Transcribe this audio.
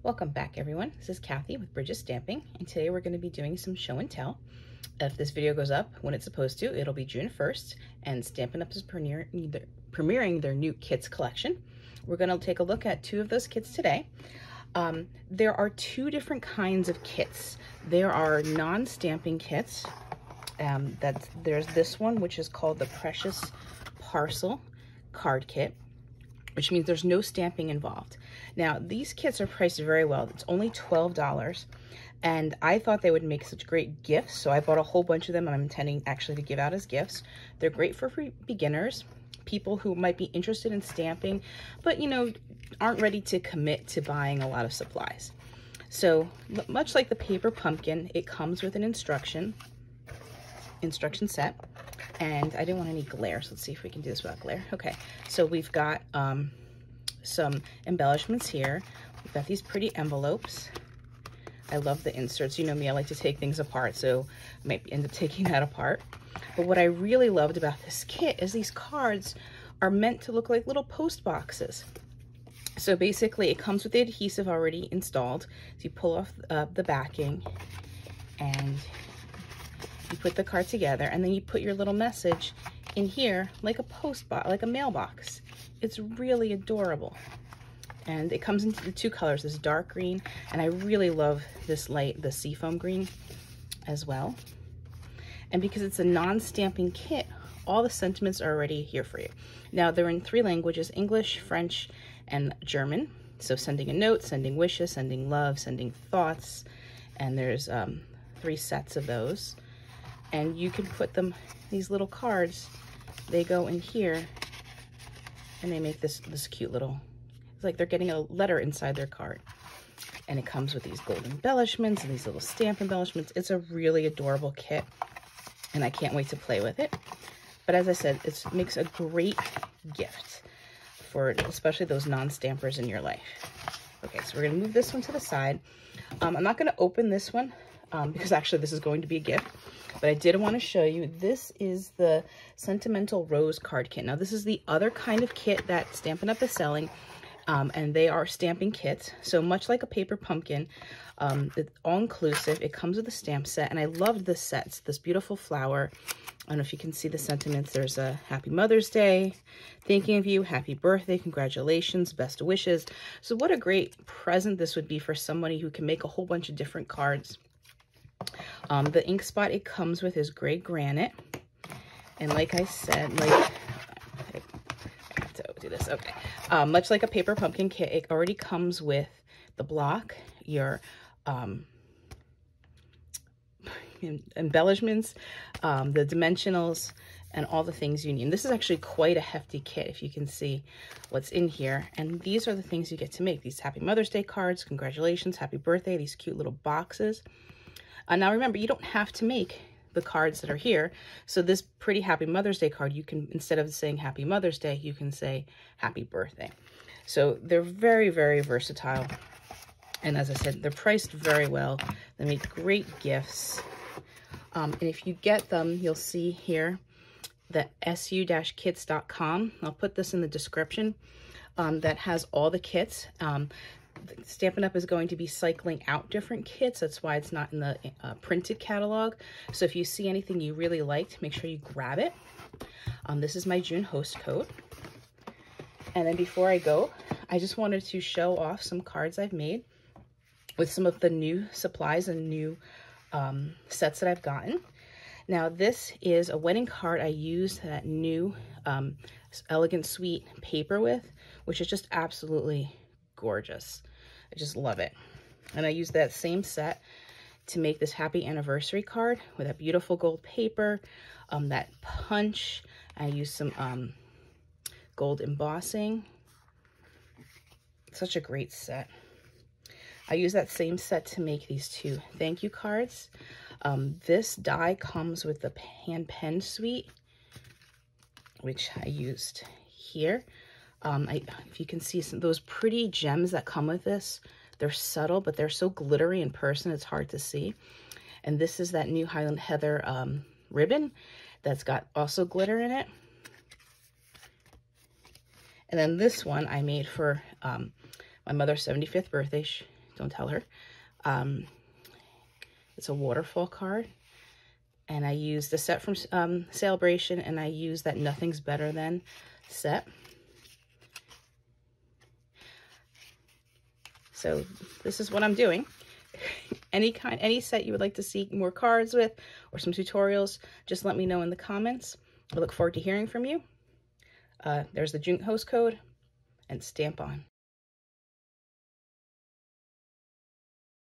Welcome back, everyone. This is Kathy with Bridges Stamping, and today we're going to be doing some show and tell. If this video goes up when it's supposed to, it'll be June 1st, and Stampin' Up is premiering their new kits collection. We're going to take a look at two of those kits today. There are two different kinds of kits. There are non-stamping kits. There's this one, which is called the Precious Parcel Card Kit, which means there's no stamping involved. Now, these kits are priced very well. It's only $12, and I thought they would make such great gifts, so I bought a whole bunch of them, and I'm intending actually to give out as gifts. They're great for beginners, people who might be interested in stamping, but, you know, aren't ready to commit to buying a lot of supplies. So, much like the paper pumpkin, it comes with an instruction set, and I didn't want any glare, so let's see if we can do this without glare. Okay, so we've got some embellishments here. We've got these pretty envelopes. I love the inserts. You know me, I like to take things apart, so I might end up taking that apart. But what I really loved about this kit is these cards are meant to look like little post boxes. So basically, it comes with the adhesive already installed. So you pull off the backing, and you put the card together, and then you put your little message in here like a post box, like a mailbox. It's really adorable. And it comes into the two colors, this dark green, and I really love this light, the seafoam green as well. And because it's a non-stamping kit, all the sentiments are already here for you. Now, they're in 3 languages, English, French, and German. So sending a note, sending wishes, sending love, sending thoughts, and there's 3 sets of those. And you can put them, these little cards, they go in here, and they make this cute little, it's like they're getting a letter inside their card. And it comes with these gold embellishments and these little stamp embellishments. It's a really adorable kit, and I can't wait to play with it. But as I said, it makes a great gift for especially those non-stampers in your life. Okay, so we're gonna move this one to the side. I'm not gonna open this one because actually this is going to be a gift, but I did want to show you, this is the Sentimental Rose card kit. Now, this is the other kind of kit that Stampin' Up is selling, and they are stamping kits. So much like a paper pumpkin, it's all-inclusive. It comes with a stamp set, and I loved this set. It's this beautiful flower. I don't know if you can see the sentiments. There's a Happy Mother's Day, thinking of you, happy birthday, congratulations, best wishes. So what a great present this would be for somebody who can make a whole bunch of different cards. The ink spot it comes with is gray granite, and like I said, like I have to do this. Okay, much like a paper pumpkin kit, it already comes with the block, your embellishments, the dimensionals, and all the things you need. And this is actually quite a hefty kit, if you can see what's in here. And these are the things you get to make: these Happy Mother's Day cards, congratulations, happy birthday, these cute little boxes. Now remember, you don't have to make the cards that are here. So this pretty Happy Mother's Day card, you can, instead of saying Happy Mother's Day, you can say happy birthday. So they're very, very versatile. And as I said, they're priced very well. They make great gifts. And if you get them, you'll see here the su-kits.com. I'll put this in the description. That has all the kits. Stampin' Up is going to be cycling out different kits. That's why it's not in the printed catalog. So if you see anything you really liked, make sure you grab it. This is my June host code. And then before I go, I just wanted to show off some cards I've made with some of the new supplies and new sets that I've gotten. Now, this is a wedding card I used that new Elegant Sweet paper with, which is just absolutely gorgeous. I just love it. And I used that same set to make this happy anniversary card with that beautiful gold paper, that punch. I used some gold embossing. Such a great set. I used that same set to make these 2 thank you cards. This die comes with the hand pen suite, which I used here. If you can see those pretty gems that come with this, they're subtle, but they're so glittery in person, it's hard to see. And this is that new Highland Heather ribbon that's got also glitter in it. And then this one I made for my mother's 75th birthday. She don't tell her. It's a waterfall card. And I used the set from Celebration, and I used that Nothing's Better Than set. So this is what I'm doing. Any set you would like to see more cards with or some tutorials, just let me know in the comments. I look forward to hearing from you. There's the June host code, and stamp on.